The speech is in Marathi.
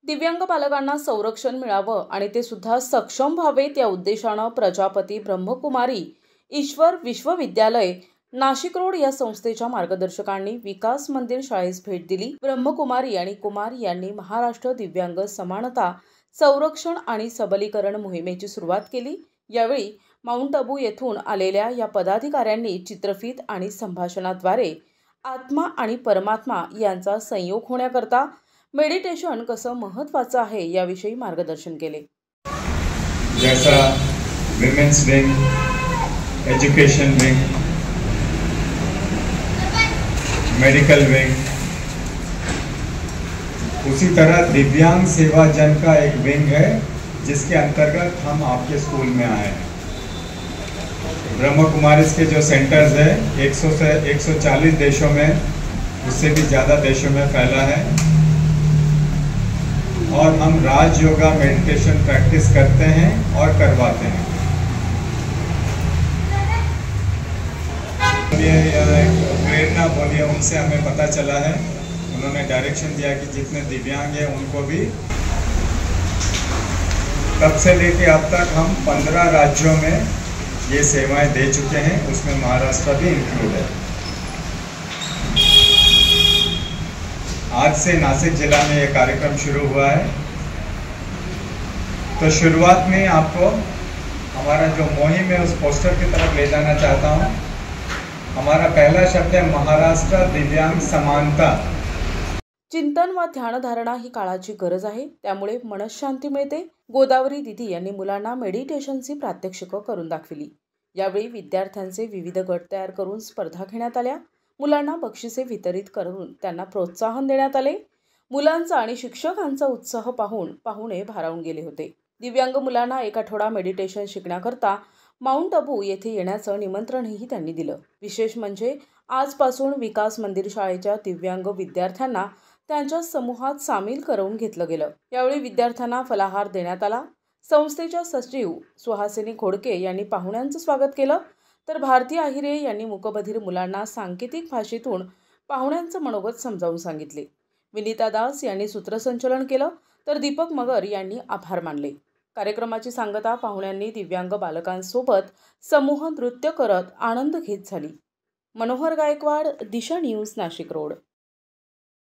दिव्यांग बालकांना संरक्षण मिळावं आणि ते सुद्धा सक्षम व्हावेत या उद्देशानं प्रजापती ब्रह्मकुमारी ईश्वर विश्वविद्यालय नाशिक रोड या संस्थेच्या मार्गदर्शकांनी विकास मंदिर शाळेस भेट दिली। ब्रह्मकुमारी आणि कुमार यांनी महाराष्ट्र दिव्यांग समानता संरक्षण आणि सबलीकरण मोहिमेची सुरुवात केली। यावेळी माउंट आबू येथून आलेल्या या पदाधिकाऱ्यांनी चित्रफित आणि संभाषणाद्वारे आत्मा आणि परमात्मा यांचा संयोग होण्याकरता मेडिटेशन कसं महत्त्वाचं आहे याविषयी मार्गदर्शन केले। जैसा women's wing, education wing, medical wing, उसी तरह दिव्यांग सेवा जन का एक विंग है जिसके अंतर्गत हम आपके स्कूल में आए हैं। ब्रह्म कुमारीज के जो सेंटर्स है 100 से 140 देशों में, उससे भी ज़्यादा देशों में फैला है और हम राज योगा मेडिटेशन प्रैक्टिस करते हैं और करवाते हैं। प्रेरणा बोलिए, उनसे हमें पता चला है, उन्होंने डायरेक्शन दिया कि जितने दिव्यांग हैं उनको भी, तब से लेके अब तक हम 15 राज्यों में ये सेवाएं दे चुके हैं, उसमें महाराष्ट्र भी इंक्लूड है। आज से नासिक जिला में ये कार्यक्रम शुरू हुआ है। तो शुरुआत में आपको हमारा जो मुहिम है उस पोस्टर की तरफ ले जाना चाहता हूँ। हमारा पहला शब्द है महाराष्ट्र दिव्यांग समानता। चिंतन व ध्यानधारणा ही काळाची गरज आहे, त्यामुळे मनशांती मिळते। गोदावरी दिदी यांनी मुलांना मेडिटेशनची प्रात्यक्षिकं करून दाखविली। यावेळी विद्यार्थ्यांचे विविध गट तयार करून स्पर्धा घेण्यात आल्या। मुलांना बक्षिसे वितरित करून त्यांना प्रोत्साहन देण्यात आले। मुलांचा आणि शिक्षकांचा उत्साह पाहून पाहुणे भारावून गेले होते। दिव्यांग मुलांना एक आठवडा मेडिटेशन शिकण्याकरता माउंट आबू येथे येण्याचं निमंत्रणही त्यांनी दिलं। विशेष म्हणजे आजपासून विकास मंदिर शाळेच्या दिव्यांग विद्यार्थ्यांना त्यांच्या समूहात सामील करून घेतलं गेलं। यावेळी विद्यार्थ्यांना फलाहार देण्यात आला। संस्थेच्या सचिव सुहासिनी घोडके यांनी पाहुण्यांचं स्वागत केलं, तर भारती आहिरे यांनी मूकबधिर मुलांना सांकेतिक भाषेतून पाहुण्यांचं मनोगत समजावून सांगितले। विनीता दास यांनी सूत्रसंचलन केलं, तर दीपक मगर यांनी आभार मानले। कार्यक्रमाची सांगता पाहुण्यांनी दिव्यांग बालकांसोबत समूह नृत्य करत आनंद घेत झाली। मनोहर गायकवाड, दिशा न्यूज, नाशिक रोड।